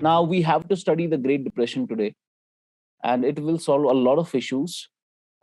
Now we have to study the Great Depression today, and it will solve a lot of issues,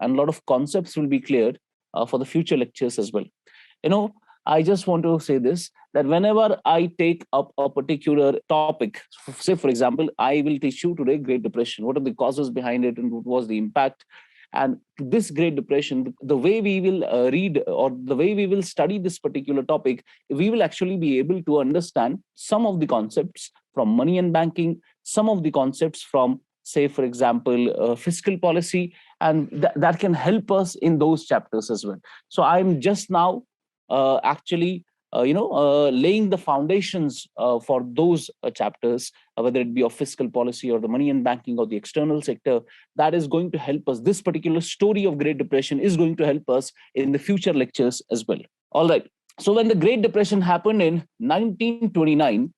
and a lot of concepts will be cleared for the future lectures as well. You know, I just want to say this, that whenever I take up a particular topic, say for example, I will teach you today Great Depression. What are the causes behind it, and what was the impact? And this Great Depression, the way we will read, or the way we will study this particular topic, we will actually be able to understand some of the concepts from money and banking, some of the concepts from, say for example, fiscal policy, and that can help us in those chapters as well. So I'm just now actually laying the foundations for those chapters, whether it be of fiscal policy or the money and banking or the external sector. That is going to help us. This particular story of Great Depression is going to help us in the future lectures as well. All right. So when the Great Depression happened in 1929,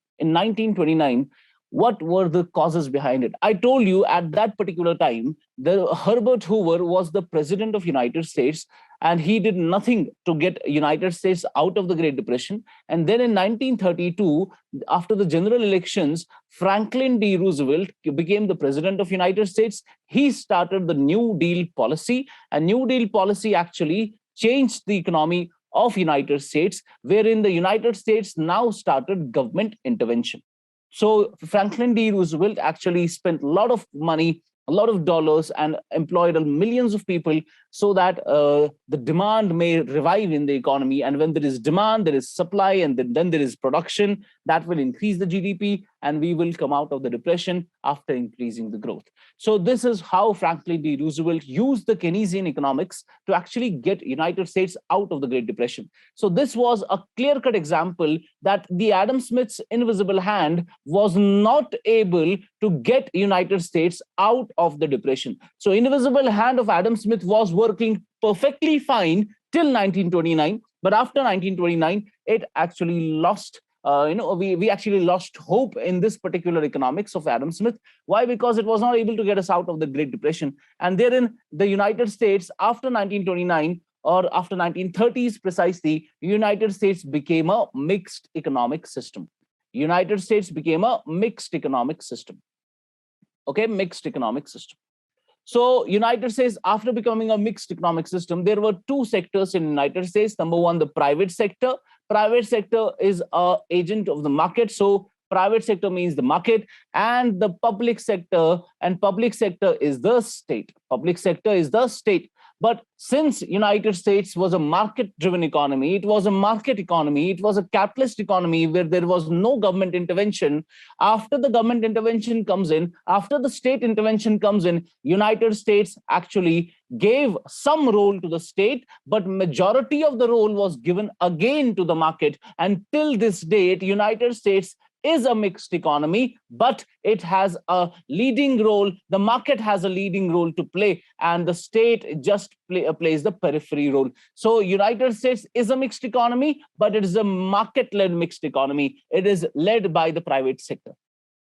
what were the causes behind it? I told you at that particular time, Herbert Hoover was the president of United States, and he did nothing to get United States out of the Great Depression. And then in 1932, after the general elections, Franklin D. Roosevelt became the president of United States. He started the New Deal policy, and New Deal policy actually changed the economy of United States, wherein the United States now started government intervention. So Franklin D. Roosevelt actually spent a lot of money, a lot of dollars, and employed millions of people so that the demand may revive in the economy. And when there is demand, there is supply, and then there is production. That will increase the GDP, and we will come out of the depression after increasing the growth. So this is how Franklin D. Roosevelt used the Keynesian economics to actually get United States out of the Great Depression. So this was a clear-cut example that the Adam Smith's invisible hand was not able to get United States out of the depression. So invisible hand of Adam Smith was working perfectly fine till 1929, but after 1929, it actually lost. We actually lost hope in this particular economics of Adam Smith. Why? Because it was not able to get us out of the Great Depression. And therein, the United States, after 1929, or after 1930s precisely, United States became a mixed economic system. United States became a mixed economic system. Okay, mixed economic system. So United States, after becoming a mixed economic system, there were two sectors in United States. Number one, the private sector. Private sector is an agent of the market. So private sector means the market, and the public sector, and public sector is the state. Public sector is the state. But since United States was a market-driven economy, it was a market economy, it was a capitalist economy where there was no government intervention. After the government intervention comes in, after the state intervention comes in, United States actually gave some role to the state, but majority of the role was given again to the market. And till this date, United States is a mixed economy, but it has a leading role. The market has a leading role to play, and the state just plays the periphery role. So United States is a mixed economy, but it is a market-led mixed economy. It is led by the private sector.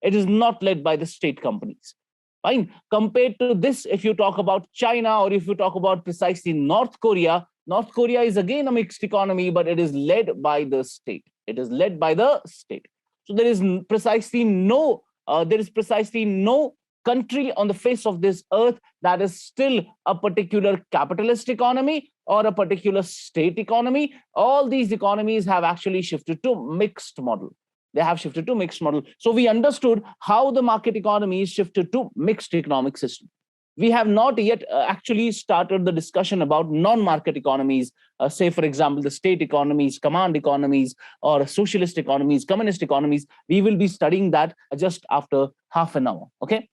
It is not led by the state companies. Fine. Compared to this, if you talk about China, or if you talk about precisely North Korea is again a mixed economy, but it is led by the state. It is led by the state. So there is precisely no country on the face of this earth that is still a particular capitalist economy or a particular state economy. All these economies have actually shifted to mixed model. They have shifted to mixed model. So we understood how the market economy is shifted to mixed economic system. We have not yet actually started the discussion about non-market economies, say, for example, the state economies, command economies, or socialist economies, communist economies. We will be studying that just after half an hour, okay?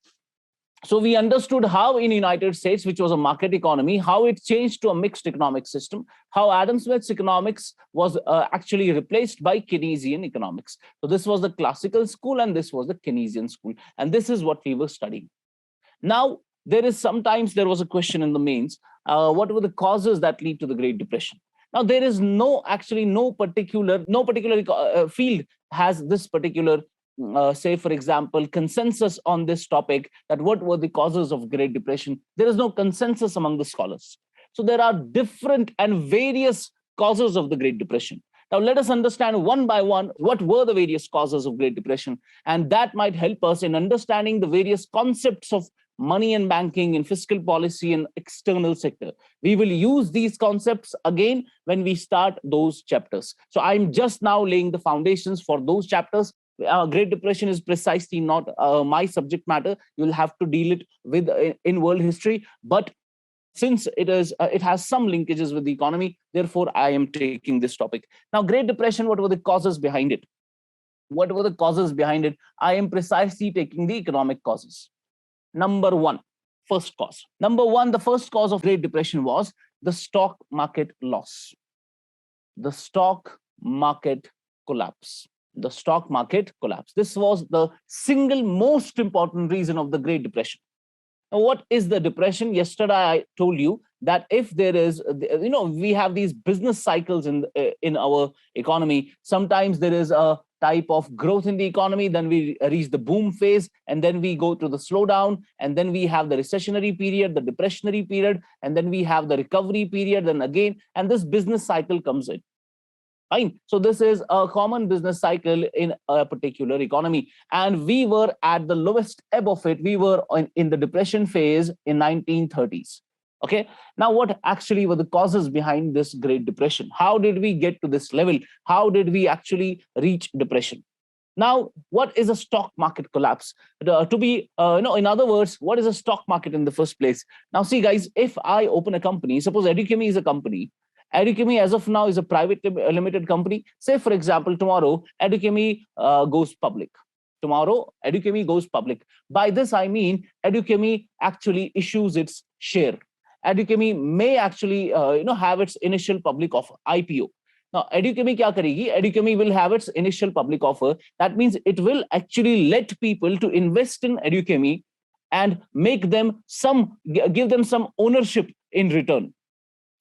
So we understood how in United States, which was a market economy, how it changed to a mixed economic system, how Adam Smith's economics was actually replaced by Keynesian economics. So this was the classical school, and this was the Keynesian school. And this is what we were studying. Now, there was a question in the mains, what were the causes that lead to the Great Depression? Now, there is no particular field has this particular, say, for example, consensus on this topic, that what were the causes of Great Depression. There is no consensus among the scholars. So there are different and various causes of the Great Depression. Now, let us understand one by one what were the various causes of Great Depression, and that might help us in understanding the various concepts of money and banking and fiscal policy and external sector. We will use these concepts again when we start those chapters. So I'm just now laying the foundations for those chapters. Great Depression is precisely not my subject matter. You'll have to deal it with in world history, but since it has some linkages with the economy, therefore I am taking this topic. Now, Great Depression, what were the causes behind it? What were the causes behind it? I am precisely taking the economic causes. Number one, first cause. Number one, the first cause of Great Depression was the stock market loss. The stock market collapse. The stock market collapse. This was the single most important reason of the Great Depression. Now, what is the depression? Yesterday, I told you that if there is, we have these business cycles in our economy. Sometimes there is a type of growth in the economy, then we reach the boom phase, and then we go to the slowdown, and then we have the recessionary period, the depressionary period, and then we have the recovery period, and again, and this business cycle comes in. Fine. So this is a common business cycle in a particular economy. And we were at the lowest ebb of it. We were in the depression phase in 1930s. Okay. Now, what actually were the causes behind this Great Depression? How did we get to this level? How did we actually reach depression? Now, what is a stock market collapse? In other words, what is a stock market in the first place? Now, see, guys, if I open a company, suppose Edukemy is a company. Edukemy, as of now, is a private limited company. Say, for example, tomorrow, Edukemy goes public. Tomorrow, Edukemy goes public. By this, I mean, Edukemy actually issues its share. Edukemy may actually, have its initial public offer, IPO. Now, Edukemy kya karegi? Edukemy will have its initial public offer. That means it will actually let people to invest in Edukemy and give them some ownership in return.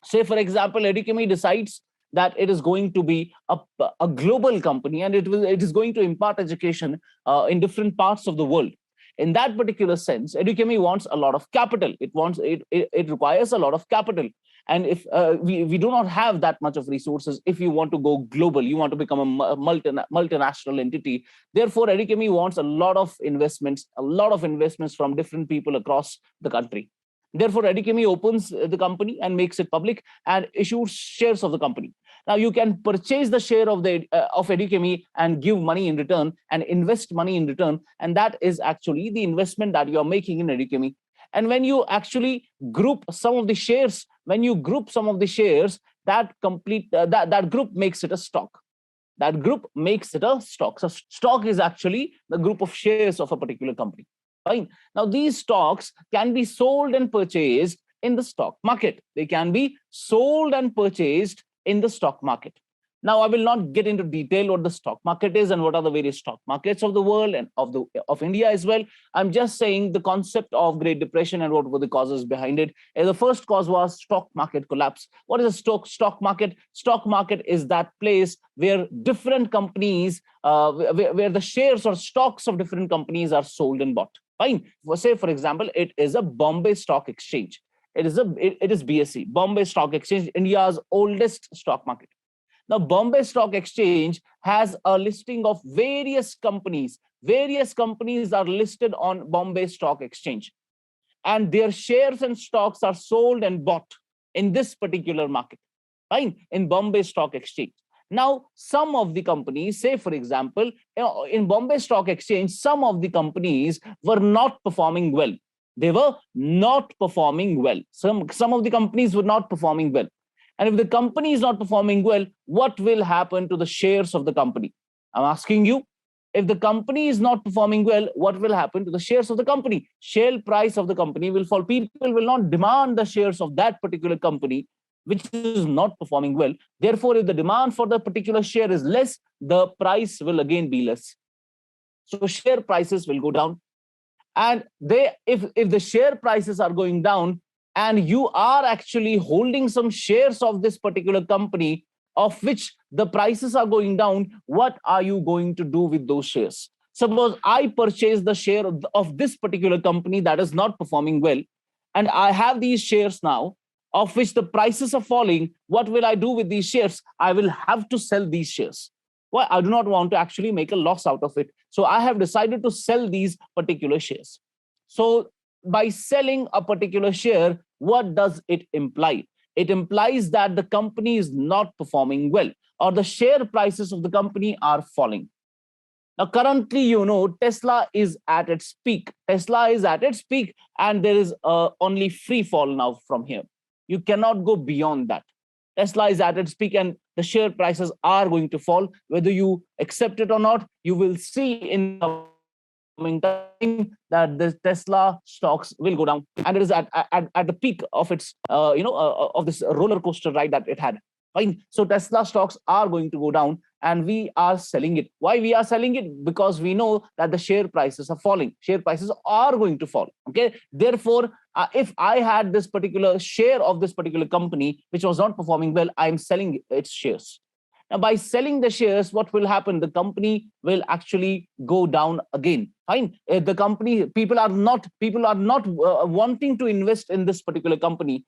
Say, for example, Edukemy decides that it is going to be a global company and it is going to impart education in different parts of the world. In that particular sense, Edukemy wants a lot of capital. It requires a lot of capital. And if we do not have that much of resources, if you want to go global, you want to become a multinational entity. Therefore, Edukemy wants a lot of investments from different people across the country. Therefore, Edukemy opens the company and makes it public and issues shares of the company. Now, you can purchase the share of Edukemy and give money in return and invest money in return. And that is actually the investment that you are making in Edukemy. And when you actually group some of the shares, that group makes it a stock. That group makes it a stock. So stock is actually the group of shares of a particular company. Fine. Now, these stocks can be sold and purchased in the stock market. They can be sold and purchased in the stock market. Now, I will not get into detail what the stock market is and what are the various stock markets of the world and of India as well. I'm just saying the concept of Great Depression and what were the causes behind it. And the first cause was stock market collapse. What is a stock market? Stock market is that place where different companies, where the shares or stocks of different companies are sold and bought. Fine. Say, for example, it is a Bombay Stock Exchange. It is BSE, Bombay Stock Exchange, India's oldest stock market. Now, Bombay Stock Exchange has a listing of various companies. Various companies are listed on Bombay Stock Exchange, and their shares and stocks are sold and bought in this particular market. Fine, in Bombay Stock Exchange. Now, some of the companies, say, for example, in Bombay Stock Exchange, some of the companies were not performing well. They were not performing well. Some of the companies were not performing well. And if the company is not performing well, what will happen to the shares of the company? I'm asking you, if the company is not performing well, what will happen to the shares of the company? Share price of the company will fall. People will not demand the shares of that particular company, which is not performing well. Therefore, if the demand for the particular share is less, the price will again be less. So share prices will go down. And if the share prices are going down, and you are actually holding some shares of this particular company of which the prices are going down, what are you going to do with those shares? Suppose I purchase the share of this particular company that is not performing well, and I have these shares now, of which the prices are falling, what will I do with these shares? I will have to sell these shares. Well, I do not want to actually make a loss out of it. So I have decided to sell these particular shares. So by selling a particular share, what does it imply? It implies that the company is not performing well, or the share prices of the company are falling. Now, currently, Tesla is at its peak. Tesla is at its peak, and there is only free fall now from here. You cannot go beyond that. Tesla is at its peak, and the share prices are going to fall. Whether you accept it or not, you will see in the coming time that the Tesla stocks will go down, and it is at the peak of its of this roller coaster ride that it had. Fine. So Tesla stocks are going to go down, and we are selling it. Why we are selling it? Because we know that the share prices are falling. Share prices are going to fall. Okay. Therefore, if I had this particular share of this particular company which was not performing well, I'm selling its shares. Now, by selling the shares, what will happen? The company will actually go down again. Fine. The company, people are not wanting to invest in this particular company,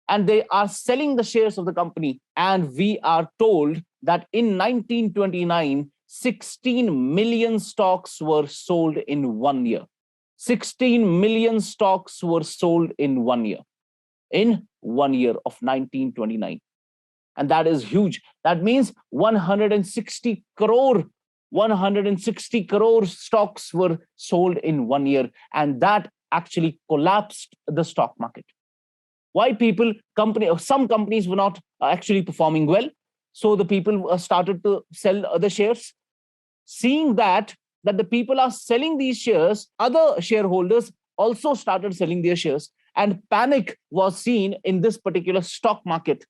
and they are selling the shares of the company. And we are told that in 1929, 16 million stocks were sold in 1 year. 16 million stocks were sold in 1 year. In 1 year of 1929. And that is huge. That means 160 crore stocks were sold in 1 year. And that actually collapsed the stock market. Why some companies were not actually performing well. So the people started to sell the shares. Seeing that the people are selling these shares, other shareholders also started selling their shares. And panic was seen in this particular stock market.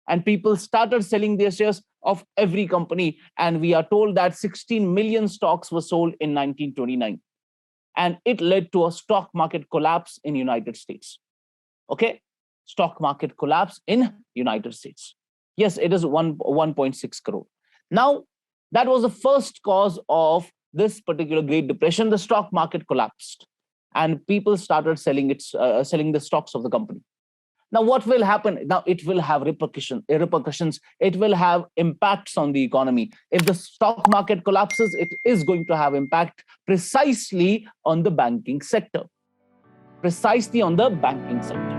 And people started selling their shares of every company. And we are told that 16 million stocks were sold in 1929. And it led to a stock market collapse in United States. Okay. Stock market collapse in United States. Yes, it is 1.6 crore. Now, that was the first cause of this particular Great Depression. The stock market collapsed, and people started selling the stocks of the company. Now, what will happen? Now, it will have repercussions. It will have impacts on the economy. If the stock market collapses, it is going to have impact precisely on the banking sector. Precisely on the banking sector.